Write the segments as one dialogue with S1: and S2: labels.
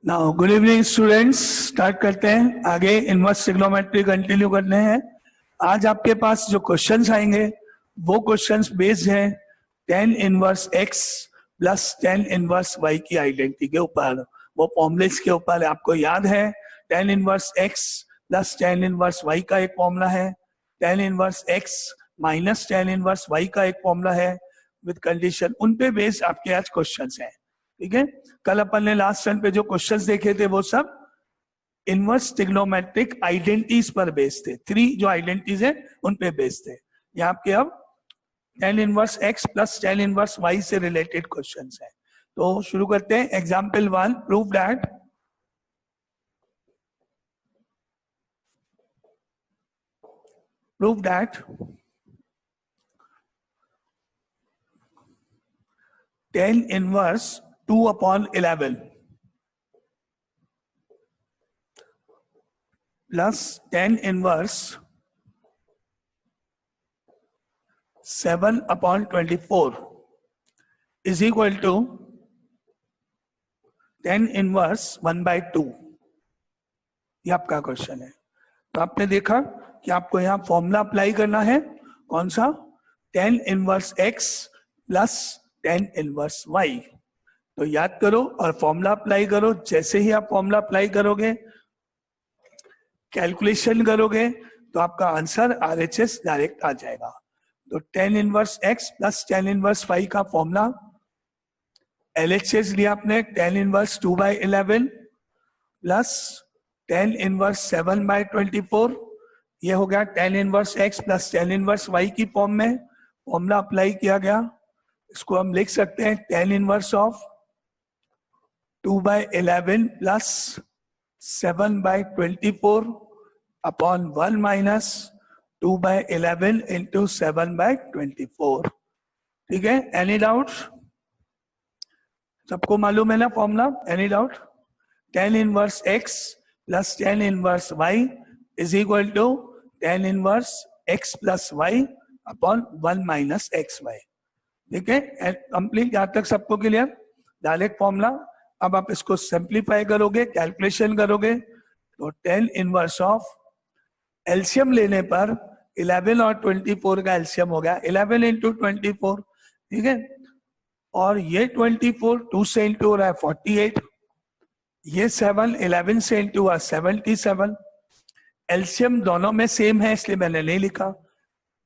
S1: Now good evening students, start करते हैं। आगे इनवर्स ट्रिग्नोमेट्री कंटिन्यू करने हैं। आज आपके पास जो क्वेश्चंस आएंगे वो क्वेश्चंस बेस्ड हैं tan inverse x plus tan inverse y की आइडेंटिटी के ऊपर, वो फॉर्मुलेस के ऊपर। आपको याद है tan inverse x plus tan inverse y का एक फॉर्मूला है, tan inverse x minus tan inverse y का एक फॉर्मूला है विद कंडीशन। उन पे बेस्ड आपके आज क्वेश्चंस हैं। ठीक है, कल अपन ने लास्ट टर्न पे जो क्वेश्चंस देखे थे वो सब इनवर्स ट्रिग्नोमेट्रिक आइडेंटिटीज पर बेस्ड थे। 3 जो आइडेंटिटीज है उन पे बेस्ड थे। यहाँ पे अब tan inverse x plus tan inverse y से रिलेटेड क्वेश्चंस है। तो शुरू करते हैं। Example 1, prove that tan inverse 2/11 plus tan inverse 7/24 is equal to tan inverse 1/2। ये आपका क्वेश्चन है। तो आपने देखा कि आपको यहाँ फॉर्मूला अप्लाई करना है। कौन सा? tan inverse x plus tan inverse y। तो याद करो और फॉर्मूला अप्लाई करो। जैसे ही आप फॉर्मूला अप्लाई करोगे, कैलकुलेशन करोगे, तो आपका आंसर RHS डायरेक्ट आ जाएगा। तो tan inverse x plus tan inverse y का फॉर्मूला, LHS लिया आपने tan inverse 2/11 plus tan inverse 7/24। ये हो गया tan inverse x plus tan inverse y की फॉर्म में फॉर्मूला अप्लाई किया गया। इसको हम लिख सकते हैं tan inverse of 2/11 plus 7/24 upon 1 minus 2/11 into 7/24। ठीक है, एनी डाउट? सबको मालूम है ना formula? Any doubt? tan inverse x plus tan inverse y is equal to tan inverse x plus y upon 1 minus xy। ठीक है, कंप्लीट। यहां तक सबको क्लियर? Direct formula. अब आप इसको सिंप्लीफाई करोगे, कैलकुलेशन करोगे, तो tan इनवर्स ऑफ, एलसीएम लेने पर 11 और 24 का एलसीएम हो गया 11 इंटू 24। ठीक है, और ये 24 2 से इंटू हो रहा है 48, ये 7 11 से इंटू हुआ 77। एलसीएम दोनों में सेम है इसलिए मैंने नहीं लिखा।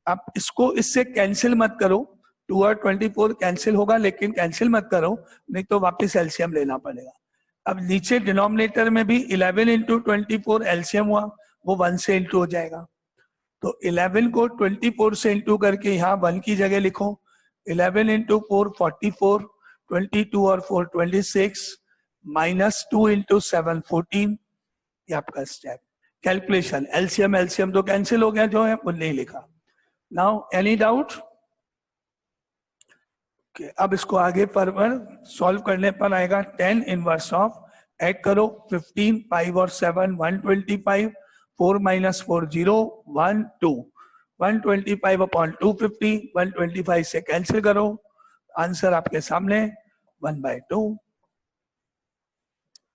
S1: आप इसको इससे कैंसिल मत करो, 2 और 24 कैंसिल होगा, लेकिन कैंसिल मत करो, नहीं तो वापस एलसीएम लेना पड़ेगा। अब नीचे डिनोमिनेटर में भी 11 इंटू 24 एलसीएम हुआ, वो 1 से इंटू हो जाएगा। तो 11 को 24 से इंटू करके यहाँ 1 की जगह लिखो। 11 इंटू 4 44, 22 और 4 26, माइनस 2 इंटू 7 14। ये आपका स्टेप। कैलकुलेशन, एलसीएम एलसीएम तो कैंसिल हो गया, जो है वो नहीं लिखा। Now any doubt? अब इसको आगे पर सॉल्व करने पर आएगा tan इनवर्स ऑफ, ऐड करो 15 5 और 7 125, 4 माइनस 4 0 1 2, 125 अपॉन 250, 125 से कैंसिल करो, आंसर आपके सामने 1/2।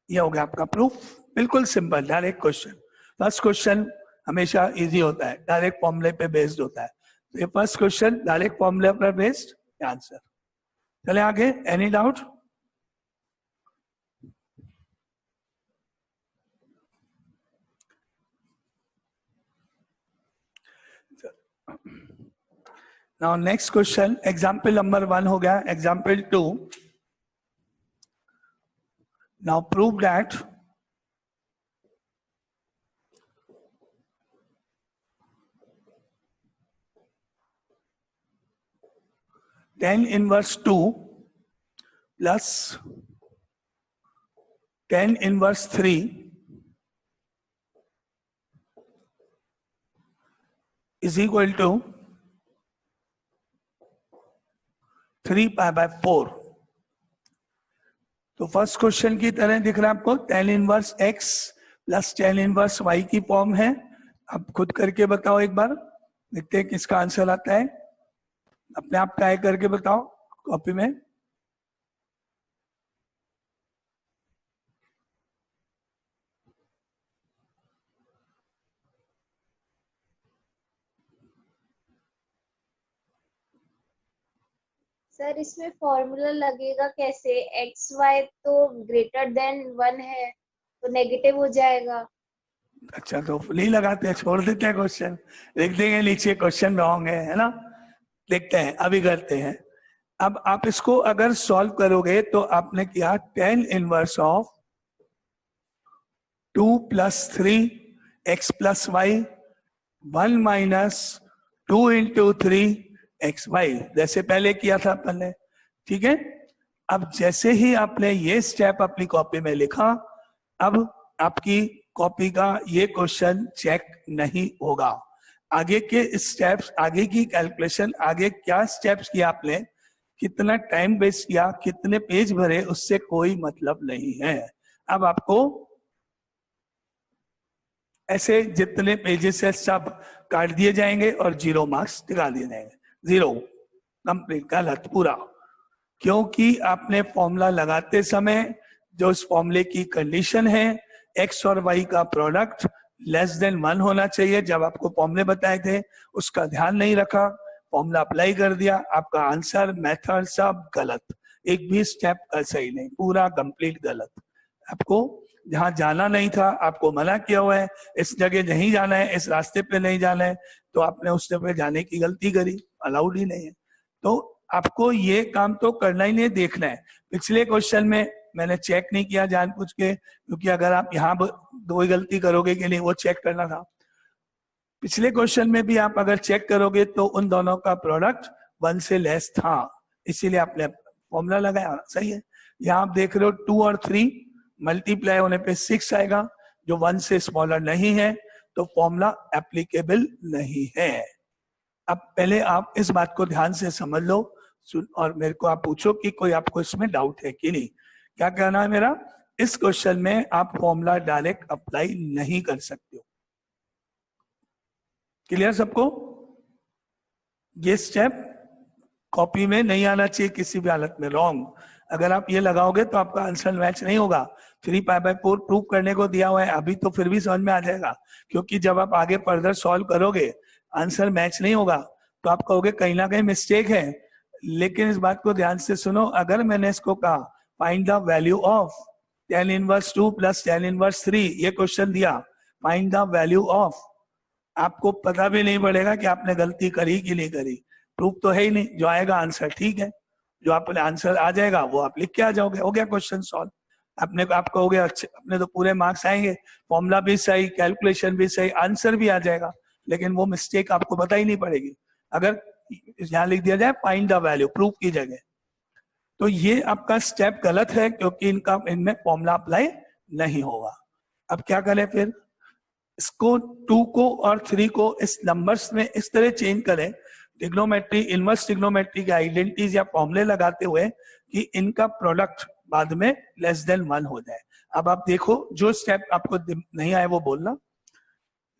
S1: ये हो गया आपका प्रूफ। बिल्कुल simple, direct question. First question हमेशा इजी होता है, डायरेक्ट फॉर्मूले पे बेस्ड होता है। तो ये फर्स्ट क्वेश्चन डायरेक्ट फॉर्मूले पर बेस्ड आंसर। चले आगे, any doubt? Now next question, example number 1 हो गया। Example 2, now prove that tan inverse 2 plus tan inverse 3 is equal to 3π/4। तो फर्स्ट क्वेश्चन की तरह दिख रहा है आपको, tan inverse x plus tan inverse y की फॉर्म है। अब खुद करके बताओ एक बार, देखते हैं किसका आंसर आता है। अपने आप ट्राई करके बताओ कॉपी में।
S2: सर इसमें फॉर्मूला लगेगा कैसे? एक्स वाई तो ग्रेटर देन 1 है तो नेगेटिव हो जाएगा।
S1: अच्छा, तो नहीं लगाते हैं, छोड़ देते हैं क्वेश्चन, लिख देंगे नीचे क्वेश्चन रॉन्ग है ना। देखते हैं, अभी करते हैं। अब आप इसको अगर सॉल्व करोगे तो आपने किया tan inverse of 2 + 3 x + y 1 - 2 × 3 xy, जैसे पहले किया था अपन ने। ठीक है, अब जैसे ही आपने ये स्टेप अपनी कॉपी में लिखा, अब आपकी कॉपी का ये क्वेश्चन चेक नहीं होगा। आगे के स्टेप्स, आगे की कैलकुलेशन, आगे क्या स्टेप्स किया आपने, कितना टाइम वेस्ट किया, कितने पेज भरे, उससे कोई मतलब नहीं है। अब आपको ऐसे जितने पेजेस है सब काट दिए जाएंगे और 0 मार्क्स दिखा दिए जाएंगे। 0 कंप्लीट, गलत पूरा। क्योंकि आपने फॉर्मूला लगाते समय जो इस फॉर्मूले की कंडीशन है, एक्स और वाई का प्रोडक्ट <<1 होना चाहिए। जब आपको फॉर्मूले बताए थे उसका ध्यान नहीं रखा, फॉर्मूला अप्लाई कर दिया, आपका आंसर, मेथड सब गलत, एक भी स्टेप सही नहीं, पूरा कंप्लीट गलत। आपको जहां जाना नहीं था, आपको मना किया हुआ है, इस जगह नहीं जाना है, इस रास्ते पे नहीं जाना है, तो आपने उस पे जाने की गलती करी, अलाउड ही नहीं है। तो आपको ये काम तो करना ही नहीं, देखना है। पिछले क्वेश्चन में मैंने चेक नहीं किया जानबूझ के, क्योंकि अगर आप यहाँ दो ही गलती करोगे कि नहीं वो चेक करना था। पिछले क्वेश्चन में भी आप अगर चेक करोगे तो उन दोनों का प्रोडक्ट 1 से लेस था, इसीलिए आपने फॉर्मूला लगाया, सही है। यहाँ आप देख रहे हो 2 और 3 मल्टीप्लाई होने पे 6 आएगा, जो 1 से स्मॉलर नहीं है, तो फॉर्मूला एप्लीकेबल नहीं है। अब पहले आप इस बात को ध्यान से समझ लो, और मेरे को आप पूछो कि कोई आपको इसमें डाउट है कि नहीं। क्या कहना है मेरा, इस क्वेश्चन में आप फॉर्मूला डायरेक्ट अप्लाई नहीं कर सकते हो। क्लियर सबको? ये स्टेप कॉपी में नहीं आना चाहिए किसी भी हालत में, रॉन्ग। अगर आप ये लगाओगे तो आपका आंसर मैच नहीं होगा। 3π/4 प्रूव करने को दिया हुआ है, अभी तो फिर भी समझ में आ जाएगा, क्योंकि जब आप आगे फर्दर सॉल्व करोगे आंसर मैच नहीं होगा तो आप कहोगे कहीं ना कहीं मिस्टेक है। लेकिन इस बात को ध्यान से सुनो, अगर मैंने इसको कहा find the value of tan inverse 2 + tan inverse 3, ये क्वेश्चन दिया, फाइंड द वैल्यू ऑफ, आपको पता भी नहीं पड़ेगा कि आपने गलती करी कि नहीं करी, प्रूफ तो है ही नहीं, जो आएगा आंसर ठीक है, जो आपने आंसर आ जाएगा वो आप लिख के आ जाओगे, हो गया क्वेश्चन सॉल्व। अपने को आप कहोगे अच्छे, अपने तो पूरे मार्क्स आएंगे, फॉर्मूला भी सही, कैलकुलेशन भी सही, आंसर भी आ जाएगा, लेकिन वो मिस्टेक आपको पता ही नहीं पड़ेगी अगर यहाँ लिख दिया जाए फाइंड द वैल्यू, प्रूफ की जगह। तो ये आपका स्टेप गलत है, क्योंकि इनमें फॉर्मूला अप्लाई नहीं होगा। अब क्या करें फिर, इसको 2 को और 3 को इस नंबर्स में इस तरह चेंज करें, ट्रिग्नोमेट्री, इनवर्स ट्रिग्नोमेट्री के आइडेंटिटीज या फॉर्मूले लगाते हुए, कि इनका प्रोडक्ट बाद में <<1 हो जाए। अब आप देखो, जो स्टेप आपको नहीं आए वो बोलना।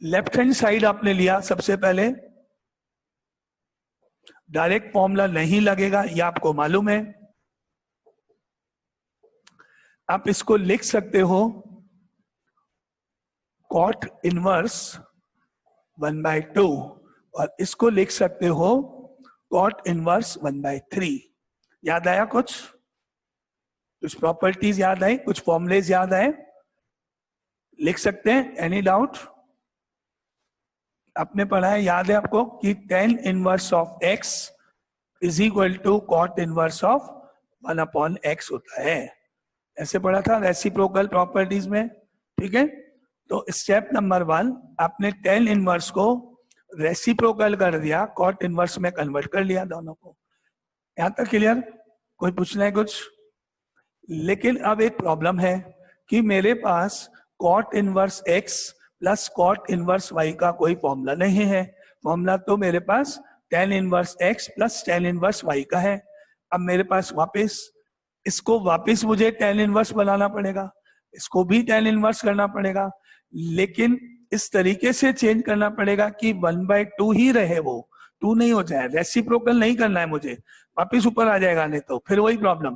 S1: लेफ्ट हैंड साइड आपने लिया, सबसे पहले डायरेक्ट फॉर्मूला नहीं लगेगा, ये आपको मालूम है। आप इसको लिख सकते हो cot इनवर्स 1/2, और इसको लिख सकते हो cot इनवर्स 1/3। याद आया कुछ प्रॉपर्टीज याद आई, कुछ फॉर्मुलेज याद आए, लिख सकते हैं? Any doubt? आपने पढ़ा है, याद है आपको कि tan inverse of x is equal to cot inverse of 1/x होता है, ऐसे पढ़ा था रेसिप्रोकल प्रॉपर्टीज में। ठीक है, तो स्टेप नंबर 1, आपने tan इनवर्स को रेसिप्रोकल कर दिया, cot इनवर्स में कन्वर्ट कर लिया दोनों को। यहां तक क्लियर? कोई पूछना है कुछ? लेकिन अब एक प्रॉब्लम है कि मेरे पास cot inverse x plus cot inverse y का कोई फॉर्मूला नहीं है। फॉर्मूला तो मेरे पास tan inverse x plus tan inverse y का है। अब मेरे पास इसको वापस मुझे tan इनवर्स बनाना पड़ेगा, इसको भी tan इनवर्स करना पड़ेगा, लेकिन इस तरीके से चेंज करना पड़ेगा कि 1/2 ही रहे, वो 2 नहीं हो जाए। रेसिप्रोकल नहीं करना है मुझे, वापिस ऊपर आ जाएगा, नहीं तो फिर वही प्रॉब्लम।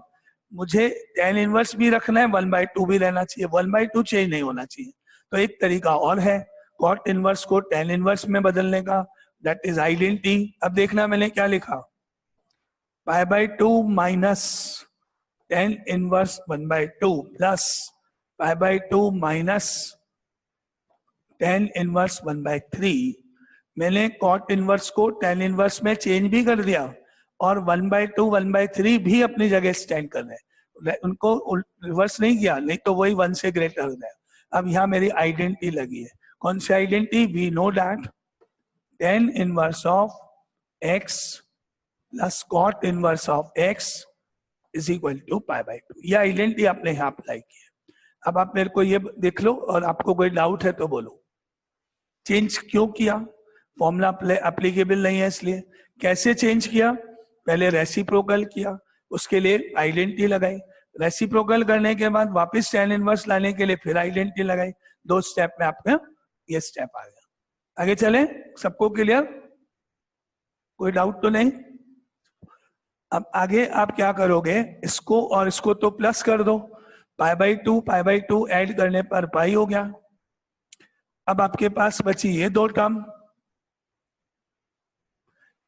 S1: मुझे tan इनवर्स भी रखना है, 1/2 भी रहना चाहिए, 1/2 चेंज नहीं होना चाहिए। तो एक तरीका और है cot इनवर्स को tan इनवर्स में बदलने का, दैट इज आइडेंटिटी। अब देखना मैंने क्या लिखा, π/2 minus tan inverse 1/2 plus π/2 minus tan inverse 1/3। मैंने cot इनवर्स को tan इनवर्स में चेंज भी कर दिया और 1/2 1/3 भी अपनी जगह स्टैंड कर रहे हैं, उनको रिवर्स नहीं किया, नहीं तो वही 1 से ग्रेटर हो जाए। अब यहाँ मेरी आइडेंटिटी लगी है, कौन सी identity? We know that tan inverse of x plus cot inverse of x is equal to π/2। ये आइडेंटिटी आपने यहाँ अप्लाई की है। अब आप मेरे को ये देख लो और आपको कोई डाउट है तो बोलो। चेंज क्यों किया? फॉर्मूला एप्लीकेबल नहीं है इसलिए। कैसे चेंज किया? पहले रेसिप्रोकल किया, उसके लिए आइडेंटिटी लगाई, रेसिप्रोकल करने के बाद वापस tan इनवर्स लाने के लिए फिर आइडेंटिटी लगाई। 2 स्टेप में आपका ये स्टेप आ गया। आगे चले, सबको क्लियर? कोई डाउट तो नहीं? अब आगे आप क्या करोगे, इसको और इसको तो प्लस कर दो, π/2 ऐड करने पर पाई हो गया। अब आपके पास बची ये 2 टर्म,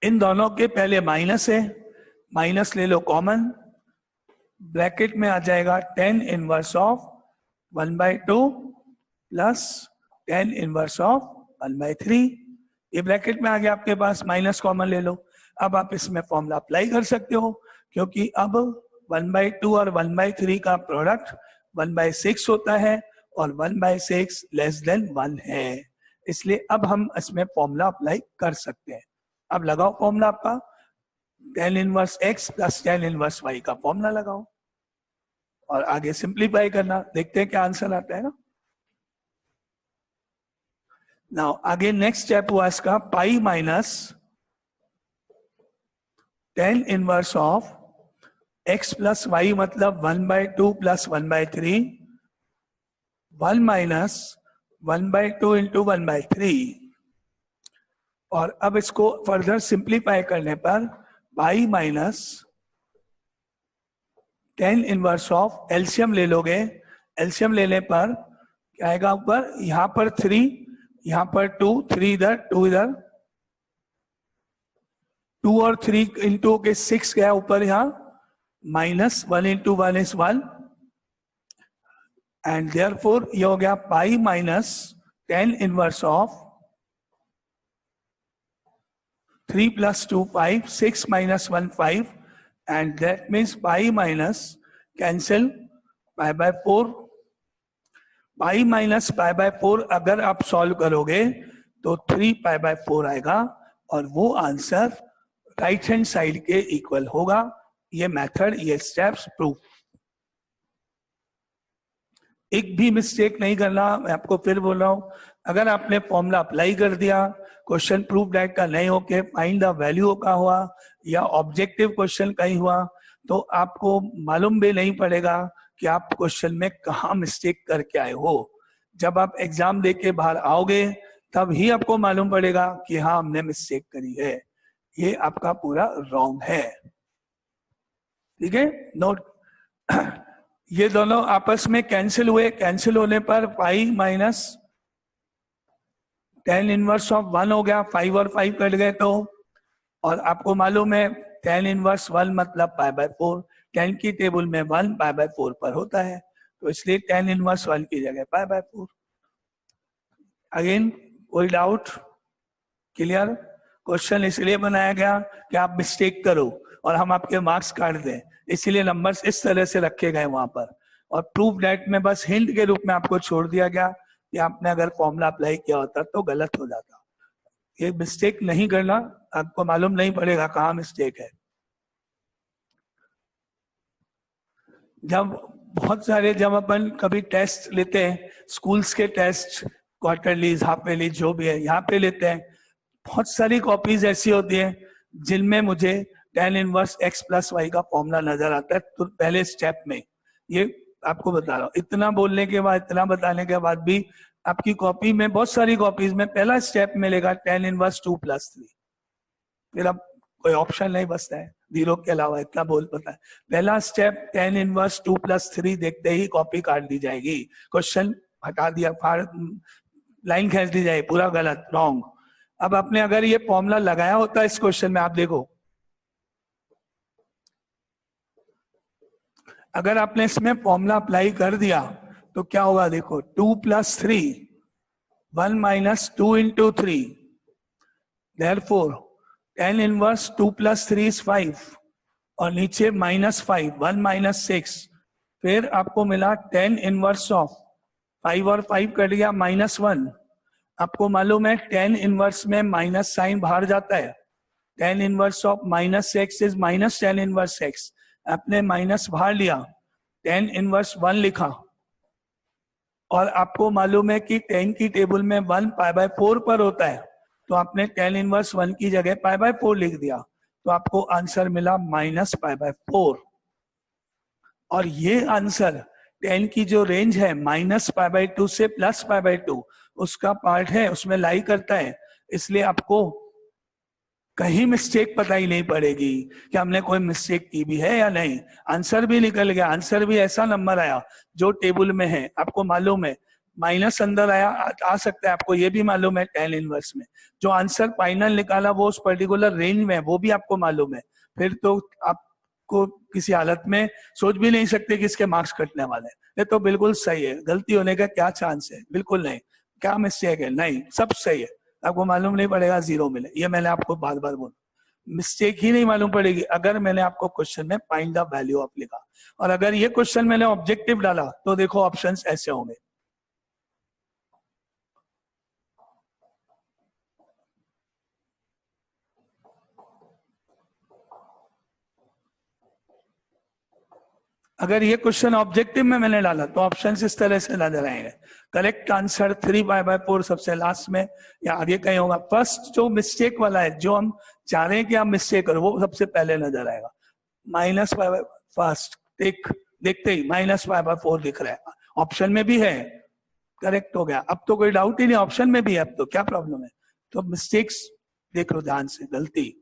S1: इन दोनों के पहले माइनस है, माइनस ले लो कॉमन, ब्रैकेट में आ जाएगा tan inverse of 1/2 plus tan inverse of 1/3। ये ब्रैकेट में आ गया आपके पास, माइनस कॉमन ले लो। अब आप इसमें फॉर्मूला अप्लाई कर सकते हो, क्योंकि अब 1/2 और 1/3 का प्रोडक्ट 1/6 होता है और 1/6 लेस देन 1 है, इसलिए अब हम इसमें फॉर्मूला अप्लाई कर सकते हैं। अब लगाओ फॉर्मूला आपका, tan inverse x plus tan inverse y का फॉर्मूला लगाओ और आगे सिंप्लीफाई करना, देखते हैं क्या आंसर आता है ना। नाउ आगे नेक्स्ट स्टेप हुआ इसका, पाई minus tan inverse of x plus y, मतलब 1/2 प्लस 1/3, 1 माइनस 1/2 इंटू 1/3। और अब इसको फर्दर सिंप्लीफाई करने पर पाई minus tan inverse of, LCM ले लोगे, एलसीएम लेने पर क्या आएगा ऊपर, यहां पर 3, यहां पर 2, 3 इधर 2 इधर, 2 और 3 इंटू के 6 गया ऊपर, यहां minus 1 into 1 is 1 and therefore ये हो गया पाई minus tan inverse of 3 plus 2 5, 6 minus 1 5, and that means pi minus cancel π/4, pi minus π/4 अगर आप सॉल्व करोगे तो 3 π/4 आएगा और वो आंसर राइट हैंड साइड के इक्वल होगा। ये मेथड, ये स्टेप्स प्रूफ। एक भी मिस्टेक नहीं करना, मैं आपको फिर बोल रहा हूं, अगर आपने फॉर्मूला अप्लाई कर दिया, क्वेश्चन प्रूफ दैट का नहीं होके फाइंड द वैल्यू का हुआ या ऑब्जेक्टिव क्वेश्चन कहीं हुआ, तो आपको मालूम भी नहीं पड़ेगा कि आप क्वेश्चन में कहाँ मिस्टेक करके आए हो। जब आप एग्जाम देके बाहर आओगे तब ही आपको मालूम पड़ेगा कि हाँ हमने मिस्टेक करी है, ये आपका पूरा रॉन्ग है। ठीक है, नोट ये दोनों आपस में कैंसिल हुए, कैंसिल होने पर पाई माइनस tan इनवर्स ऑफ 1 हो गया, 5 और 5 कट गए तो, और आपको मालूम है tan इनवर्स 1 मतलब π/4, tan की टेबल में 1 π/4 पर होता है, तो इसलिए tan इनवर्स 1 की जगह π/4। अगेन कोई डाउट? क्लियर? क्वेश्चन इसलिए बनाया गया कि आप मिस्टेक करो और हम आपके मार्क्स काट दें, इसलिए नंबर्स इस तरह से रखे गए वहां पर। और प्रूफ दैट में बस हिंट के रूप में आपको छोड़ दिया गया कि आपने अगर फॉर्मूला अप्लाई किया होता तो गलत हो जाता। ये मिस्टेक नहीं करना, आपको मालूम नहीं पड़ेगा कहाँ मिस्टेक है। जब अपन कभी टेस्ट लेते हैं, स्कूल्स के टेस्ट, क्वार्टरली, हाफ-ईयरली जो भी है यहाँ पे लेते हैं, बहुत सारी कॉपीज ऐसी होती है जिनमें मुझे tan inverse x plus Y का फॉर्मूला नजर आता है, तो पहले स्टेप में। ये आपको बता रहा हूँ, इतना बोलने के बाद, इतना बताने के बाद भी आपकी कॉपी में, बहुत सारी कॉपीज में पहला स्टेप मिलेगा tan इनवर्स 2 + 3, फिर अब कोई ऑप्शन नहीं बचता है 0 के अलावा, इतना बोल पता है। पहला स्टेप tan इनवर्स 2 + 3 देखते ही कॉपी काट दी जाएगी, क्वेश्चन हटा दिया, लाइन खींच दी जाएगी, पूरा गलत, रॉन्ग। अब आपने अगर ये फॉर्मूला लगाया होता इस क्वेश्चन में, आप देखो अगर आपने इसमें फॉर्मूला अप्लाई कर दिया तो क्या होगा देखो, 2 + 3, 1 - 2 × 3, therefore tan इनवर्स 2 + 3 is 5, और नीचे -5, 1 - 6, फिर आपको मिला tan इनवर्स ऑफ 5 और 5 कट गया -1। आपको मालूम है tan इनवर्स में माइनस साइन बाहर जाता है, tan inverse of -x is -tan inverse x, आपने माइनस बाहर लिया, tan इनवर्स 1 लिखा, और आपको मालूम है कि tan की टेबल में 1 π/4 पर होता है, तो आपने tan इनवर्स 1 की जगह π/4 लिख दिया, तो आपको आंसर मिला -π/4। और ये आंसर tan की जो रेंज है -π/2 से +π/2 उसका पार्ट है, उसमें लाई करता है, इसलिए आपको कहीं मिस्टेक पता ही नहीं पड़ेगी कि हमने कोई मिस्टेक की भी है या नहीं। आंसर भी निकल गया, आंसर भी ऐसा नंबर आया जो टेबल में है, आपको मालूम है माइनस अंदर आया आ सकता है, आपको ये भी मालूम है tan इनवर्स में जो आंसर फाइनल निकाला वो उस पर्टिकुलर रेंज में है, वो भी आपको मालूम है। फिर तो आपको किसी हालत में सोच भी नहीं सकते कि इसके मार्क्स कटने वाले हैं। ये तो बिल्कुल सही है, गलती होने का क्या चांस है, बिल्कुल नहीं। क्या मिस्टेक है, नहीं, सब सही है, आपको मालूम नहीं पड़ेगा 0 मिले, ये मैंने आपको बार बार बोला, मिस्टेक ही नहीं मालूम पड़ेगी अगर मैंने आपको क्वेश्चन में फाइंड द वैल्यू ऑफ लिखा। और अगर ये क्वेश्चन मैंने ऑब्जेक्टिव डाला तो देखो ऑप्शंस ऐसे होंगे। अगर ये क्वेश्चन ऑब्जेक्टिव में मैंने डाला तो ऑप्शंस इस तरह से नजर आएंगे। करेक्ट आंसर 3π/4 सबसे लास्ट में या आगे कहीं होगा। फर्स्ट जो मिस्टेक वाला है, जो हम चाह रहे हैं कि आप मिस्टेक करो, वो सबसे पहले नजर आएगा। -π फर्स्ट देखते ही -π/4 दिख रहा है, ऑप्शन में भी है, करेक्ट हो गया। अब तो कोई डाउट ही नहीं, ऑप्शन में भी है, अब तो क्या प्रॉब्लम है। तो मिस्टेक्स देख लो ध्यान से, गलती।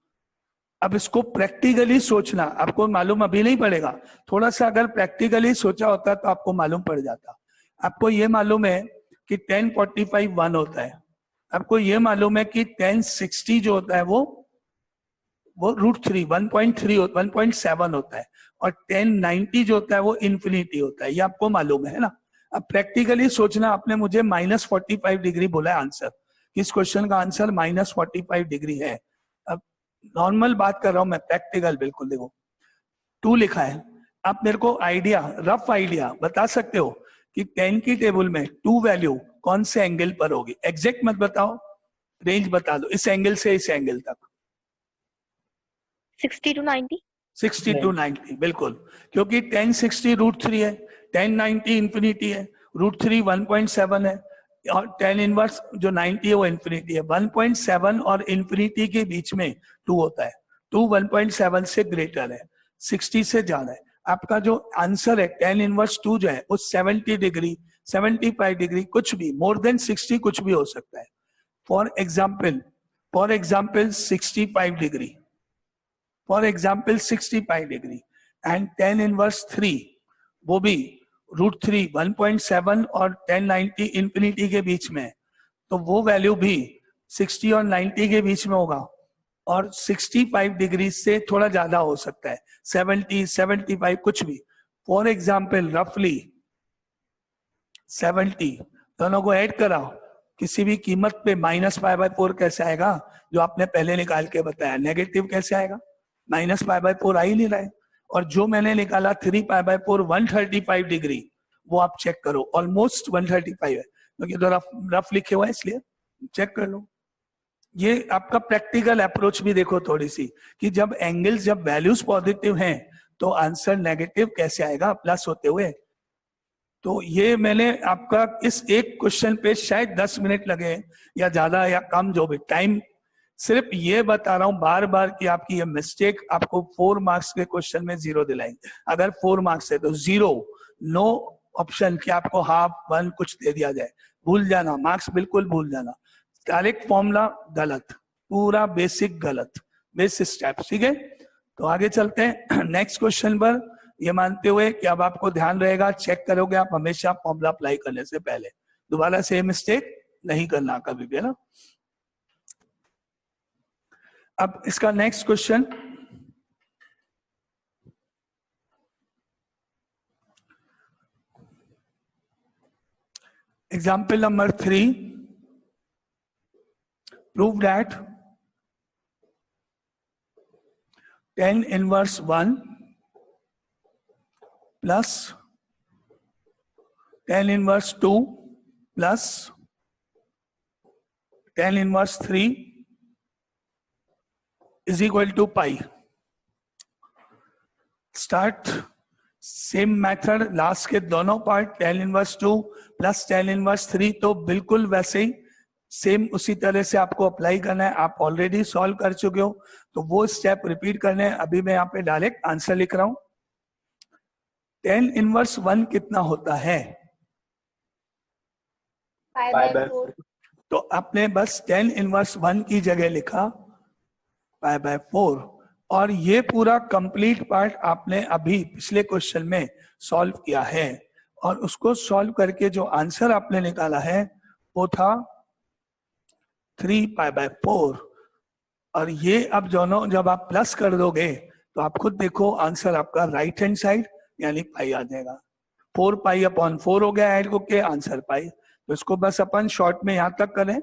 S1: अब इसको प्रैक्टिकली सोचना आपको मालूम अभी नहीं पड़ेगा, थोड़ा सा अगर प्रैक्टिकली सोचा होता तो आपको मालूम पड़ जाता। आपको ये मालूम है कि 1045 1 होता है, आपको ये मालूम है कि 1060 जो होता है वो √3 1.3 1.7 होता है, और 1090 जो होता है वो इन्फिनिटी होता है, ये आपको मालूम है ना। अब प्रैक्टिकली सोचना, आपने मुझे -45 डिग्री बोला है आंसर, इस क्वेश्चन का आंसर -45 डिग्री है। अब नॉर्मल बात कर रहा हूं मैं, प्रैक्टिकल बिल्कुल। देखो 2 लिखा है, आप मेरे को आइडिया, रफ आइडिया बता सकते हो कि 10 की टेबल में 2 वैल्यू कौन से एंगल पर होगी, एग्जैक्ट मत बताओ, रेंज बता दो, इस एंगल से इस एंगल तक।
S2: 60 to 90।
S1: 60 to 90 बिल्कुल, क्योंकि 1060 √3 है, 1090 इन्फिनिटी है, √3 1.7 है, और 10 इनवर्स जो 90 है वो इन्फिनिटी है। 1.7 और इन्फिनिटी के बीच में 2 होता है, 2 1.7 से ग्रेटर है, 60 से ज्यादा है। आपका जो आंसर है 10 इनवर्स 2 जो है वो 70 डिग्री 75 डिग्री कुछ भी, मोर देन 60 कुछ भी हो सकता है। For example 65 degree, for example 65 degree, and 10 inverse 3 वो भी √3 1.7 और 1090 इन्फिनिटी के बीच में, तो वो वैल्यू भी 60 और 90 के बीच में होगा, और 65 डिग्री से थोड़ा ज्यादा हो सकता है, 70 75 कुछ भी। फॉर एग्जाम्पल रफली 70, दोनों को ऐड कराओ, किसी भी कीमत पे -π/4 कैसे आएगा, जो आपने पहले निकाल के बताया, नेगेटिव कैसे आएगा, -π/4 आ ही नहीं रहा है। और जो मैंने निकाला 3π/4 135 डिग्री, वो आप चेक करो, ऑलमोस्ट 135 है, क्योंकि तो रफ लिखे हुआ है इसलिए चेक कर लो। ये आपका प्रैक्टिकल अप्रोच भी देखो थोड़ी सी, कि जब एंगल्स, जब वैल्यूज पॉजिटिव हैं तो आंसर नेगेटिव कैसे आएगा प्लस होते हुए। तो ये मैंने आपका इस एक क्वेश्चन पे शायद 10 मिनट लगे या ज्यादा या कम, जो भी टाइम, सिर्फ ये बता रहा हूं बार बार कि आपकी ये मिस्टेक आपको 4 मार्क्स के क्वेश्चन में 0 दिलाएंगे। अगर 4 मार्क्स है तो 0, नो ऑप्शन कि आपको हाफ 1 कुछ दे दिया जाए, भूल जाना, मार्क्स बिल्कुल भूल जाना। डायरेक्ट फॉर्मूला गलत, पूरा बेसिक गलत, बेसिक स्टेप, ठीक है। तो आगे चलते हैं नेक्स्ट क्वेश्चन पर, ये मानते हुए कि अब आपको ध्यान रहेगा, चेक करोगे आप हमेशा फॉर्मूला अप्लाई करने से पहले, दोबारा से मिस्टेक नहीं करना कभी भी, है ना। अब इसका next question, Example number 3. Prove that tan inverse 1 plus tan inverse 2 plus tan inverse 3 is equal to pi. Start same method, last के दोनों part tan inverse 2 plus tan inverse 3 तो बिल्कुल वैसे ही सेम उसी तरह से आपको अप्लाई करना है. आप ऑलरेडी सॉल्व कर चुके हो तो वो स्टेप रिपीट करने हैं. अभी मैं यहाँ पे डायरेक्ट आंसर लिख रहा हूं. tan इनवर्स 1 कितना होता है?
S2: π/4.
S1: तो आपने बस tan इनवर्स 1 की जगह लिखा π/4 और ये पूरा कंप्लीट पार्ट आपने अभी पिछले क्वेश्चन में सॉल्व किया है और उसको सॉल्व करके जो आंसर आपने निकाला है वो था 3π/4. और ये अब दोनों जब आप प्लस कर दोगे तो आप खुद देखो आंसर आपका राइट हैंड साइड यानी पाई आ जाएगा. 4π/4 हो गया ऐड करके आंसर पाई. तो इसको बस अपन शॉर्ट में यहां तक करें.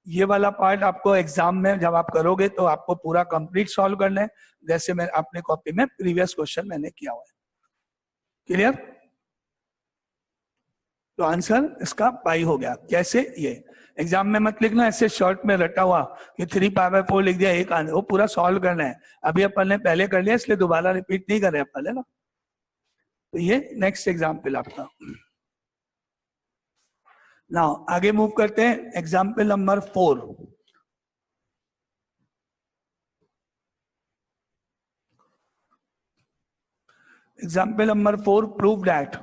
S1: ये वाला पार्ट आपको एग्जाम में जब आप करोगे तो आपको पूरा कंप्लीट सॉल्व करना है जैसे मैं अपने कॉपी में प्रीवियस क्वेश्चन मैंने किया हुआ है. क्लियर? तो आंसर इसका पाई हो गया. कैसे? ये एग्जाम में मत लिखना ऐसे शॉर्ट में रटा हुआ कि 3π/4 लिख दिया एक आंसर. वो पूरा सॉल्व करना है. अभी अपन ने पहले कर लिया इसलिए दोबारा रिपीट नहीं कर रहे अपन, है ना. तो ये नेक्स्ट एग्जाम्पल आपका. नाउ आगे मूव करते हैं. Example number 4. Example number 4. Prove that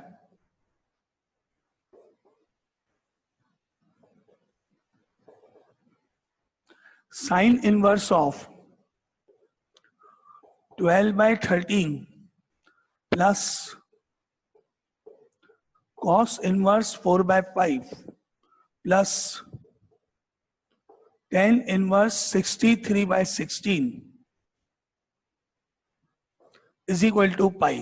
S1: sine inverse of 12/13 plus cos inverse 4/5 plus tan inverse 63/16 is equal to pi.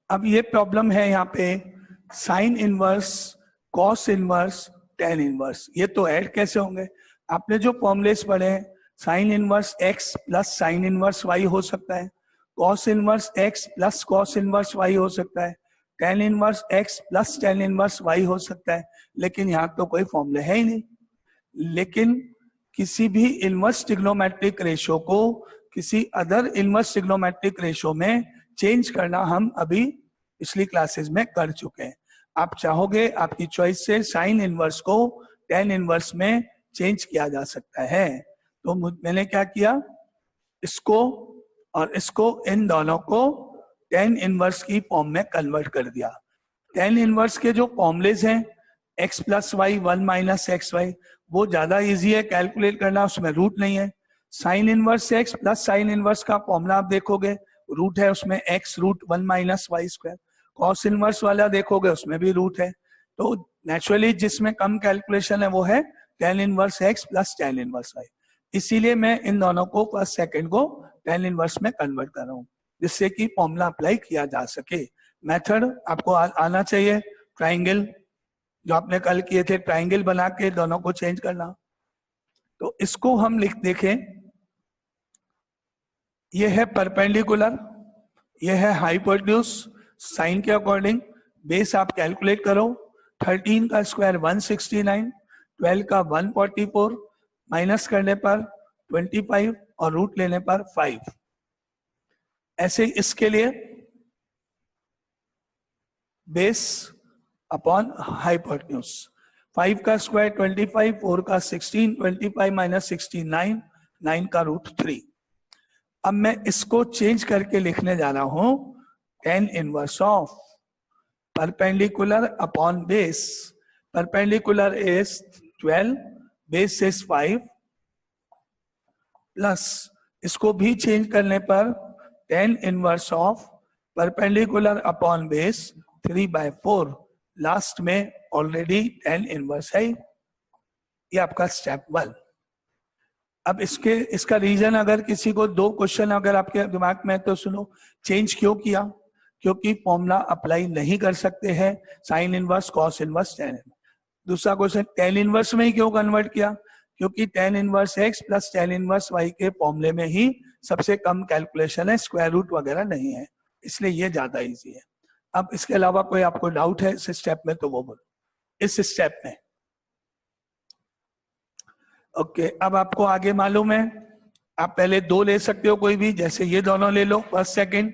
S1: अब ये प्रॉब्लम है यहाँ पे sign inverse, cos inverse, tan inverse. ये तो ऐड कैसे होंगे? आपने जो फॉर्मूलेस पढ़े हैं sine inverse x plus sine inverse y हो सकता है, cos inverse x plus cos inverse y हो सकता है, tan inverse x plus tan inverse y हो सकता है. लेकिन यहाँ तो कोई फॉर्मूला है ही नहीं. लेकिन किसी भी इनवर्स ट्रिग्नोमेट्रिक रेशियो को किसी अदर इनवर्स ट्रिग्नोमेट्रिक रेशियो में चेंज करना हम अभी पिछली क्लासेस में कर चुके हैं. आप चाहोगे आपकी चॉइस से साइन इनवर्स को tan इनवर्स में चेंज किया जा सकता है. तो मैंने क्या किया, इसको और इसको, इन दोनों को tan इनवर्स की फॉर्म में कन्वर्ट कर दिया. tan इनवर्स के जो फॉर्मुलेज हैं x plus Y 1 minus X Y वो ज्यादा इजी है कैलकुलेट करना, उसमें रूट नहीं है. Sine inverse x plus sine inverse का फॉर्मूला आप देखोगे रूट है उसमें x root 1 minus Y square. Cos inverse वाला देखोगे उसमें भी रूट है. तो नेचुरली जिसमें कम कैलकुलेशन है वो है tan inverse x plus tan inverse y. इसीलिए मैं इन दोनों को फर्स्ट सेकंड को tan इनवर्स में कन्वर्ट कर रहा हूं जिससे कि फॉर्मूला अप्लाई किया जा सके. मेथड आपको आना चाहिए. ट्राइंगल जो आपने कल किए थे, ट्राइंगल बना के दोनों को चेंज करना. तो इसको हम देखें. ये है परपेंडिकुलर, ये है हाइपोटेन्यूज. साइन के अकॉर्डिंग बेस आप कैलकुलेट करो. 13 का स्क्वायर 169, 12 का 144, माइनस करने पर 25 और रूट लेने पर 5. ऐसे इसके लिए बेस अपॉन हाइपोटेन्यूज. 5 का स्क्वायर 25, 4 का 16, 25 माइनस 69, 9 का रूट 3. अब मैं इसको चेंज करके लिखने जा रहा हूं tan inverse of perpendicular upon base. Perpendicular is 12, base is 5 plus इसको भी चेंज करने पर tan inverse of perpendicular upon base 3/4. Last में ऑलरेडी tan इनवर्स है. ये आपका स्टेप 1. अब इसका रीजन अगर किसी को 2 क्वेश्चन अगर आपके दिमाग में है तो सुनो, चेंज क्यों किया? क्योंकि फॉर्मूला अप्लाई नहीं कर सकते हैं sine inverse, cos inverse, tan inverse. दूसरा क्वेश्चन, टेन इनवर्स में ही क्यों कन्वर्ट किया? क्योंकि tan inverse x plus tan inverse Y के फॉर्मूले में ही सबसे कम कैलकुलेशन है, स्क्वायर रूट वगैरह नहीं है, इसलिए ये ज्यादा इजी है। अब इसके अलावा कोई आपको डाउट है इस स्टेप में तो वो बोलो, इस स्टेप में। ओके, अब आपको आगे मालूम है, आप पहले 2 ले सकते हो कोई भी, जैसे ये दोनों ले लो फर्स्ट सेकंड,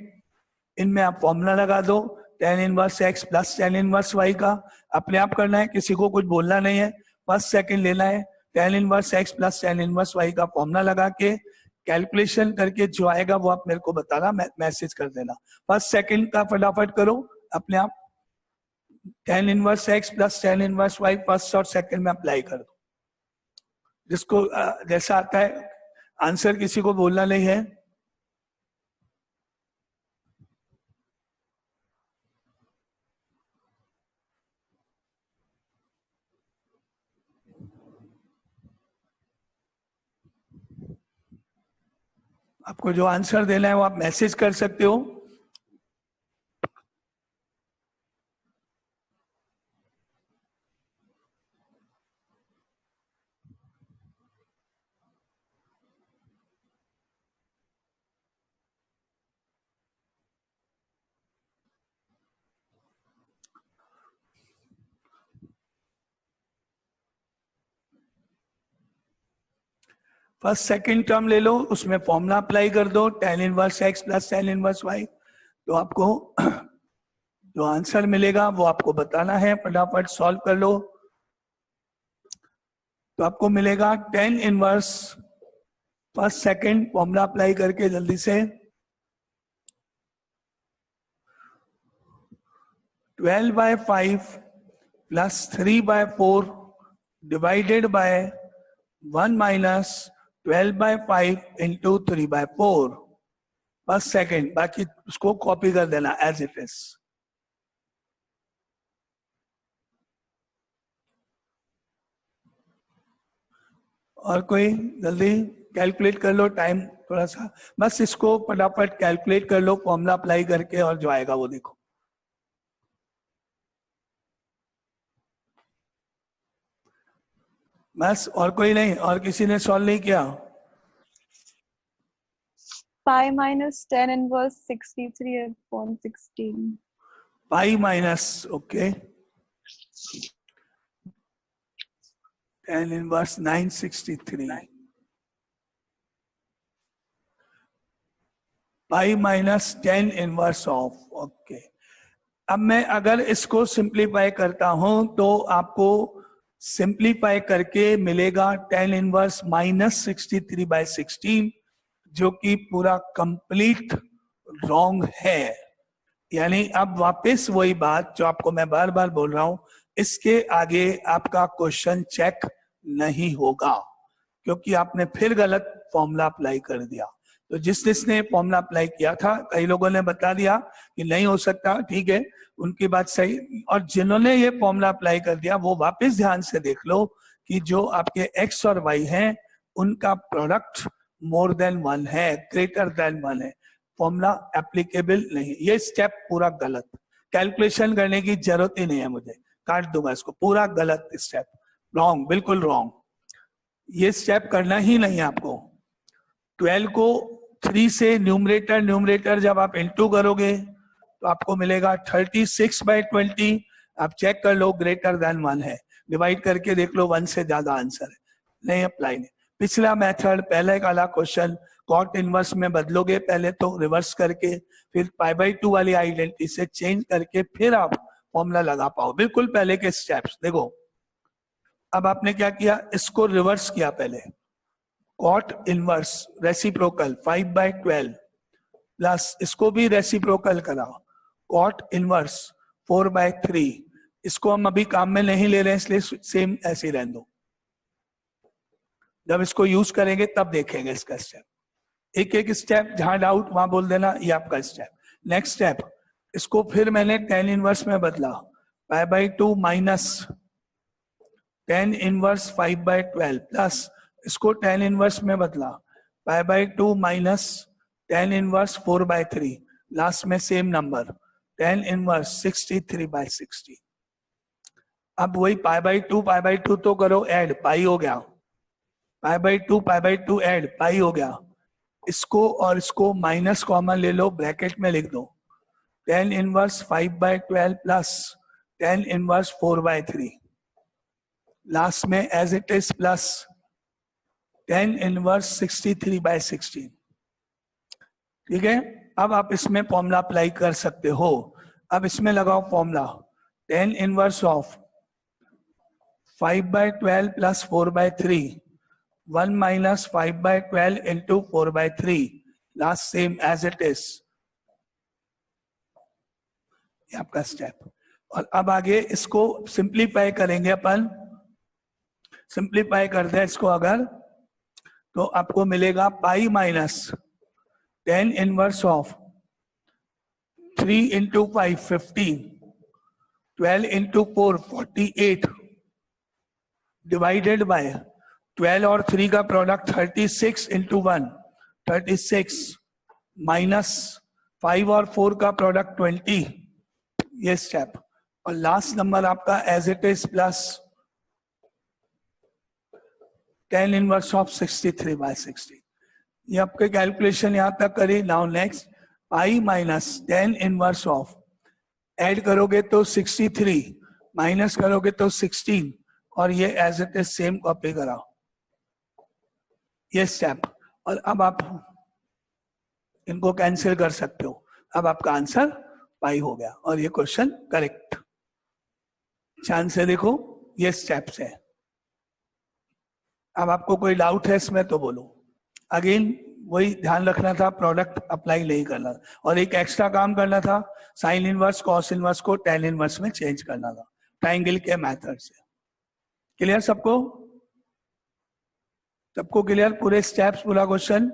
S1: इनमें आप फॉर्मूला लगा दो tan inverse x plus tan inverse Y का, अपने आप करना है, किसी को कुछ बोलना नहीं है। फर्स्ट सेकंड लेना है, tan inverse x plus tan inverse Y का फॉर्मूला लगा के कैलकुलेशन करके जो आएगा वो आप मेरे को बताना, मैसेज कर देना। फर्स्ट सेकंड का फटाफट करो अपने आप, tan inverse x plus tan inverse y first और सेकंड में अप्लाई कर दो, जिसको जैसा आता है आंसर, किसी को बोलना नहीं है। आपको जो आंसर देना है वो आप मैसेज कर सकते हो। फर्स्ट सेकंड टर्म ले लो, उसमें फॉर्मूला अप्लाई कर दो tan inverse x plus tan inverse y, तो आपको जो आंसर मिलेगा वो आपको बताना है, फटाफट सॉल्व कर लो। तो आपको मिलेगा tan inverse, first second formula apply करके जल्दी से 12/5 plus 3/4 divided by 1 minus 12/5 into 3/4 first second, बाकी उसको कॉपी कर देना एज इट इज। और कोई जल्दी कैलकुलेट कर लो, टाइम थोड़ा सा, बस इसको फटाफट कैलकुलेट कर लो फॉर्मूला अप्लाई करके, और जो आएगा वो देखो। बस, और कोई नहीं? और किसी ने सॉल्व नहीं किया?
S3: Pi minus 10 inverse 63/16।
S1: Pi minus, okay, 10 inverse 963, pi minus 10 inverse of, okay. अब मैं अगर इसको सिंप्लीफाई करता हूं तो आपको सिंप्लीफाई करके मिलेगा 10 इनवर्स माइनस 63/16, जो कि पूरा कंप्लीट रॉन्ग है। यानी अब वापस वही बात जो आपको मैं बार बार बोल रहा हूं, इसके आगे आपका क्वेश्चन चेक नहीं होगा, क्योंकि आपने फिर गलत फॉर्मूला अप्लाई कर दिया। तो जिसने फॉर्मूला अप्लाई किया था, कई लोगों ने बता दिया कि नहीं हो सकता, ठीक है, उनकी बात सही, और जिन्होंने ये फॉर्मूला अप्लाई कर दिया वो वापस ध्यान से देख लो कि जो आपके एक्स और वाई हैं उनका प्रोडक्ट मोर देन 1 है, ग्रेटर देन 1 है, फॉर्मूला एप्लीकेबल नहीं। ये स्टेप पूरा गलत, कैलकुलेशन करने की जरूरत ही नहीं है, मुझे काट दूंगा इसको, पूरा गलत स्टेप, रॉन्ग, बिल्कुल रॉन्ग, ये स्टेप करना ही नहीं है आपको। 12 को 3 से न्यूमरेटर जब आप इंटू करोगे तो आपको मिलेगा 36/20, आप चेक कर लो ग्रेटर देन 1 है, डिवाइड करके देख लो 1 से ज्यादा आंसर है, नहीं अप्लाई नहीं। पिछला मेथड, पहले वाला क्वेश्चन कॉट इनवर्स में बदलोगे पहले तो रिवर्स करके, फिर π/2 वाली आइडेंटिटी से चेंज करके फिर आप फॉर्मूला लगा पाओ, बिल्कुल पहले के स्टेप्स देखो। अब आपने क्या किया, इसको रिवर्स किया, पहले कॉट इनवर्स रेसिप्रोकल 5/12 प्लस इसको भी रेसिप्रोकल करा कॉट इनवर्स 4/3, इसको हम अभी काम में नहीं ले रहे हैं इसलिए सेम ऐसे ही रहने दो, जब इसको यूज करेंगे तब देखेंगे इसका स्टेप, एक एक स्टेप, जहां डाउट वहां बोल देना, ये आपका स्टेप। नेक्स्ट स्टेप, इसको फिर मैंने 10 इनवर्स में बदला, π/2 माइनस 10 इनवर्स 5/12 प्लस इसको tan इनवर्स में बदला, pi by 2 minus tan inverse 4/3, last में सेम नंबर tan इनवर्स 63/60। अब वही पाई बाई 2 तो करो ऐड, पाई हो गया, पाई बाई 2 ऐड, पाई हो गया। इसको और इसको माइनस कॉमन ले लो, ब्रैकेट में लिख दो tan inverse 5/12 plus tan inverse 4/3, last में as it is plus tan inverse 63/16। ठीक है, अब आप इसमें फॉर्मूला अप्लाई कर सकते हो। अब इसमें लगाओ formula, tan inverse of 5/12 plus 4/3, 1 minus 5/12 into 4/3, last same as it is, ये आपका स्टेप। और अब आगे इसको सिंप्लीफाई करेंगे अपन, सिंप्लीफाई कर दे इसको अगर, तो आपको मिलेगा पाई minus tan inverse of 3 into 5 15, 12 into 4 48, divided by 12 और 3 का प्रोडक्ट 36 इंटू 1 36, माइनस 5 और 4 का प्रोडक्ट 20, ये स्टेप। और लास्ट नंबर आपका as it is plus tan inverse of 63/60। ये आपके कैलकुलेशन यहां तक करी। Now next, pi minus tan inverse of, add करोगे तो 63, माइनस करोगे तो 16, और ये as it is same copy कराओ, ये स्टेप। और अब आप इनको कैंसिल कर सकते हो। अब आपका आंसर पाई हो गया और ये क्वेश्चन करेक्ट। ध्यान से देखो, ये स्टेप्स है। अब आपको कोई डाउट है इसमें तो बोलो। अगेन वही ध्यान रखना था, प्रोडक्ट अप्लाई नहीं करना था, और एक एक्स्ट्रा काम करना था, साइन इनवर्स कॉस इनवर्स को tan इनवर्स में चेंज करना था ट्राइंगल के मेथड से। क्लियर सबको? सबको क्लियर पूरे स्टेप्स, पूरा क्वेश्चन?